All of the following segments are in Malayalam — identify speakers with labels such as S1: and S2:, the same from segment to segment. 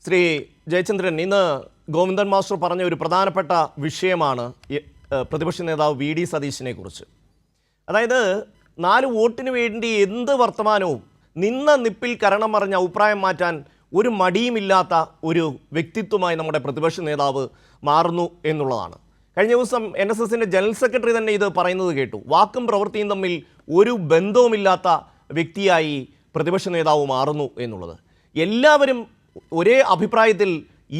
S1: ശ്രീ ജയചന്ദ്രൻ, ഇന്ന് ഗോവിന്ദൻ മാസ്റ്റർ പറഞ്ഞ ഒരു പ്രധാനപ്പെട്ട വിഷയമാണ് പ്രതിപക്ഷ നേതാവ് വി ഡി സതീശനെ കുറിച്ച്. അതായത് 4 വോട്ടിന് വേണ്ടി എന്ത് വർത്തമാനവും നിന്ന നിപ്പിൽ കരണം മറിഞ്ഞ അഭിപ്രായം മാറ്റാൻ ഒരു മടിയുമില്ലാത്ത ഒരു വ്യക്തിത്വമായി നമ്മുടെ പ്രതിപക്ഷ നേതാവ് മാറുന്നു എന്നുള്ളതാണ്. കഴിഞ്ഞ ദിവസം NSSൻ്റെ ജനറൽ സെക്രട്ടറി തന്നെ ഇത് പറയുന്നത് കേട്ടു. വാക്കും പ്രവൃത്തിയും തമ്മിൽ ഒരു ബന്ധവുമില്ലാത്ത വ്യക്തിയായി പ്രതിപക്ഷ നേതാവ് മാറുന്നു എന്നുള്ളത്. എല്ലാവരും ഒരേ അഭിപ്രായത്തിൽ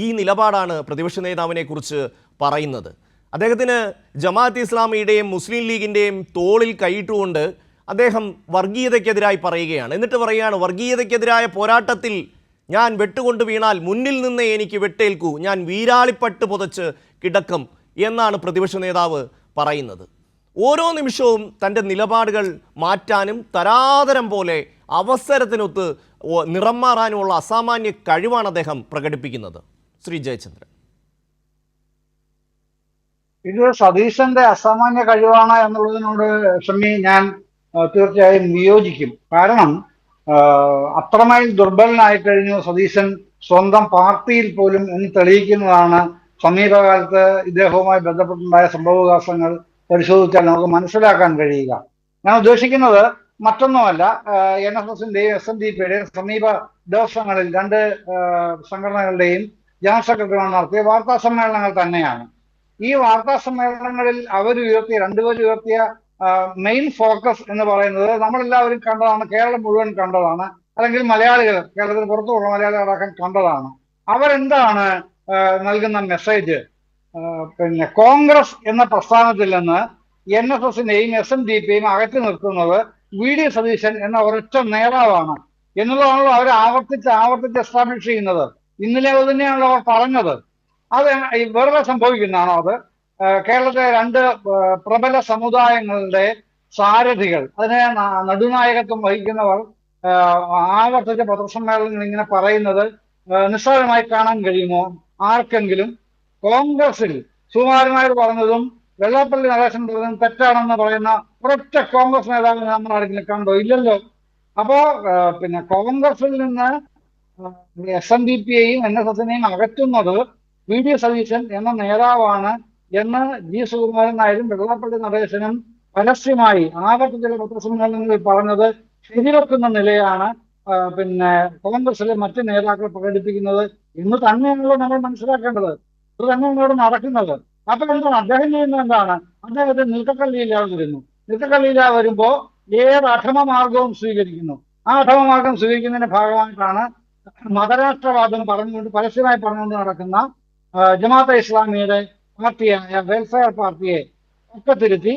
S1: ഈ നിലപാടാണ് പ്രതിപക്ഷ നേതാവിനെ കുറിച്ച് പറയുന്നത്. അദ്ദേഹത്തിന് ജമാഅത്ത് ഇസ്ലാമിയുടെയും മുസ്ലിം ലീഗിൻ്റെയും തോളിൽ കൈയിട്ടുകൊണ്ട് അദ്ദേഹം വർഗീയതയ്ക്കെതിരായി പറയുകയാണ്. എന്നിട്ട് പറയുകയാണ്, വർഗീയതയ്ക്കെതിരായ പോരാട്ടത്തിൽ ഞാൻ വെട്ടുകൊണ്ട് വീണാൽ മുന്നിൽ നിന്ന് എനിക്ക് വെട്ടേൽക്കൂ, ഞാൻ വീരാളിപ്പട്ട് പുതച്ച് കിടക്കും എന്നാണ് പ്രതിപക്ഷ നേതാവ് പറയുന്നത്. ഓരോ നിമിഷവും തൻ്റെ നിലപാടുകൾ മാറ്റാനും തരാതരം പോലെ അവസരത്തിനൊത്ത് നിറം മാറാനുമുള്ള അസാമാന്യ കഴിവാണ് അദ്ദേഹം പ്രകടിപ്പിക്കുന്നത്. ശ്രീ ജയചന്ദ്രൻ,
S2: ഇത് സതീശന്റെ അസാമാന്യ കഴിവാണ് എന്നുള്ളതിനോട് ഞാൻ തീർച്ചയായും വിയോജിക്കും. കാരണം അത്രമേൽ ദുർബലനായി കഴിഞ്ഞു സതീശൻ സ്വന്തം പാർട്ടിയിൽ പോലും എന്ന് തെളിയിക്കുന്നതാണ് സമീപകാലത്ത് ഇദ്ദേഹവുമായി ബന്ധപ്പെട്ടുണ്ടായ സംഭവവികാസങ്ങൾ പരിശോധിച്ചാൽ നമുക്ക് മനസ്സിലാക്കാൻ കഴിയുക. ഞാൻ ഉദ്ദേശിക്കുന്നത് മറ്റൊന്നുമല്ല, NSSന്റെയും SNDPയുടെയും സമീപ ദിവസങ്ങളിൽ 2 സംഘടനകളുടെയും ജനറൽ സെക്രട്ടറിമാർ നടത്തിയ വാർത്താ സമ്മേളനങ്ങൾ തന്നെയാണ്. ഈ വാർത്താ സമ്മേളനങ്ങളിൽ രണ്ടുപേരും ഉയർത്തിയ മെയിൻ ഫോക്കസ് എന്ന് പറയുന്നത് നമ്മളെല്ലാവരും കണ്ടതാണ്, കേരളം മുഴുവൻ കണ്ടതാണ്, അല്ലെങ്കിൽ മലയാളികൾ, കേരളത്തിന് പുറത്തുള്ള മലയാളികളടക്കം കണ്ടതാണ്. അവരെന്താണ് നൽകുന്ന മെസ്സേജ്? കോൺഗ്രസ് എന്ന പ്രസ്ഥാനത്തിൽ നിന്ന് NSSനെയും SNDPയെയും അകറ്റി നിർത്തുന്നത് വി ഡി സതീശൻ എന്ന ഒരൊറ്റ നേതാവാണ് എന്നുള്ളതാണല്ലോ അവർ ആവർത്തിച്ച് എസ്റ്റാബ്ലിഷ് ചെയ്യുന്നത്. ഇന്നലെ തന്നെയാണല്ലോ അവർ പറഞ്ഞത്. അത് വെറുതെ സംഭവിക്കുന്നതാണോ? അത് കേരളത്തിലെ 2 പ്രബല സമുദായങ്ങളുടെ സാരഥികൾ, അതിനെ നടുനായകത്വം വഹിക്കുന്നവർ ആവർത്തിച്ച പത്രസമ്മേളനങ്ങൾ ഇങ്ങനെ പറയുന്നത് നിസ്സാരമായി കാണാൻ കഴിയുമോ ആർക്കെങ്കിലും? കോൺഗ്രസിൽ സുകുമാരനായർ പറഞ്ഞതും വെള്ളാപ്പള്ളി നടേശൻ പറഞ്ഞതും തെറ്റാണെന്ന് പറയുന്ന ഒരൊറ്റ കോൺഗ്രസ് നേതാവിനെ നമ്മൾ ആരെങ്കിലും കണ്ടോ? ഇല്ലല്ലോ. അപ്പോ കോൺഗ്രസിൽ നിന്ന് SNDPയെയും NSSനെയും അകറ്റുന്നത് വി ഡി സതീശൻ എന്ന നേതാവാണ് എന്ന് ജി സുകുമാരൻ നായരും വെള്ളാപ്പള്ളി നടേശനും പരസ്യമായി ആവർത്തിച്ചുള്ള പത്രസമ്മേളനങ്ങളിൽ പറഞ്ഞത് ശരിവെക്കുന്ന നിലയാണ് കോൺഗ്രസിലെ മറ്റ് നേതാക്കൾ പ്രകടിപ്പിക്കുന്നത് എന്ന് തന്നെയാണല്ലോ നമ്മൾ മനസ്സിലാക്കേണ്ടത്. ഇത് തന്നെയാണ് ഇവിടെ നടക്കുന്നത്. അപ്പൊ എന്താണ് അദ്ദേഹം ചെയ്യുന്നത്? എന്താണ് അദ്ദേഹത്തിന് നിൽക്കക്കള്ളിയില്ലാതെ വരുന്നു. നിൽക്കക്കള്ളിയില്ലാതെ വരുമ്പോ ഏത് അധമമാർഗവും സ്വീകരിക്കുന്നു. ആ അധമമാർഗം സ്വീകരിക്കുന്നതിന്റെ ഭാഗമായിട്ടാണ് മതരാഷ്ട്രവാദം പരസ്യമായി പറഞ്ഞുകൊണ്ട് നടക്കുന്ന ജമാഅത്തെ ഇസ്ലാമിയുടെ പാർട്ടിയായ വെൽഫെയർ പാർട്ടിയെ ഒക്കെ തിരുത്തി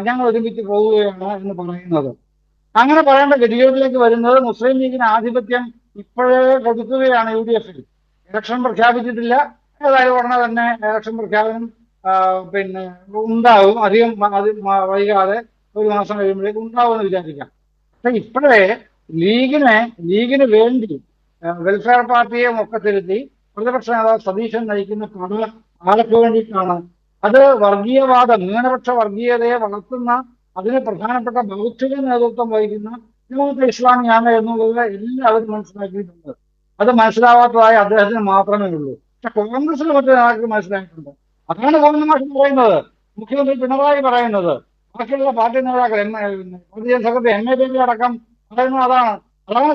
S2: ഞങ്ങൾ ഒരുമിച്ച് പോവുകയാണ് എന്ന് പറയുന്നത്. അങ്ങനെ പറയേണ്ട ഗതികേടിലേക്ക് വരുന്നത് മുസ്ലിം ലീഗിന് ആധിപത്യം ഇപ്പോഴേ കൊടുക്കുകയാണ്. UDFൽ ഇലക്ഷൻ പ്രഖ്യാപിച്ചിട്ടില്ല. ഏതായാലും ഉടനെ തന്നെ ഇലക്ഷൻ പ്രഖ്യാപനം ഉണ്ടാവും. അധികം വൈകാതെ 1 മാസം കഴിയുമ്പോഴേക്കും ഉണ്ടാവുമെന്ന് വിചാരിക്കാം. പക്ഷെ ഇപ്പോഴേ ലീഗിന് വേണ്ടി വെൽഫെയർ പാർട്ടിയെയും ഒക്കെ തിരുത്തി പ്രതിപക്ഷ നേതാവ് സതീശൻ നയിക്കുന്ന പട ആർക്ക് വേണ്ടിയിട്ടാണ്? അത് വർഗീയവാദം, ന്യൂനപക്ഷ വർഗീയതയെ വളർത്തുന്ന അതിന് പ്രധാനപ്പെട്ട ബൗദ്ധിക നേതൃത്വം വഹിക്കുന്ന ജമാഅത്തെ ഇസ്ലാമിയാണ് എന്നുള്ളത് എല്ലാവരും മനസ്സിലാക്കിയിട്ടുണ്ട്. അത് മനസ്സിലാവാത്തതായി അദ്ദേഹത്തിന് മാത്രമേ ഉള്ളൂ. പക്ഷെ കോൺഗ്രസിൽ മറ്റു നേതാക്കൾക്ക് മനസ്സിലായിട്ടുണ്ട്. അതാണ് ഗോവിന്ദൻ മാസ്റ്റർ പറയുന്നത്, മുഖ്യമന്ത്രി പിണറായി പറയുന്നത്, ബാക്കിയുള്ള പാർട്ടി നേതാക്കൾ ജനറൽ സെക്രട്ടറി MA ബേബി അടക്കം പറയുന്നത് അതാണ്.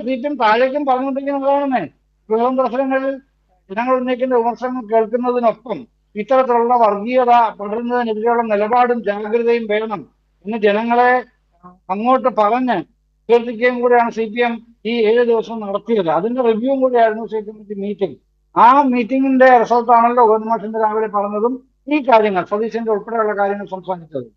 S2: CPM താഴേക്കും പറഞ്ഞുകൊണ്ടിരിക്കുന്നതാണെന്നേ. വിവരം ദർശനങ്ങളിൽ ജനങ്ങൾ ഉന്നയിക്കുന്ന വിമർശനങ്ങൾ കേൾക്കുന്നതിനൊപ്പം ഇത്തരത്തിലുള്ള വർഗീയത പടരുന്നതിനെതിരെയുള്ള നിലപാടും ജാഗ്രതയും വേണം എന്ന് ജനങ്ങളെ അങ്ങോട്ട് പറഞ്ഞ് അഭ്യർത്ഥിക്കുകയും കൂടെയാണ് CPM ഈ 7 ദിവസം നടത്തിയത്. അതിന്റെ റിവ്യൂവും കൂടിയായിരുന്നു CPM മീറ്റിംഗ്. ആ മീറ്റിംഗിന്റെ റിസൾട്ടാണല്ലോ ഗോവിന്ദൻ മാസ്റ്റർ രാവിലെ പറഞ്ഞതും ഈ കാര്യങ്ങൾ, സതീശന്റെ ഉൾപ്പെടെയുള്ള കാര്യങ്ങൾ സംസാരിച്ചത്.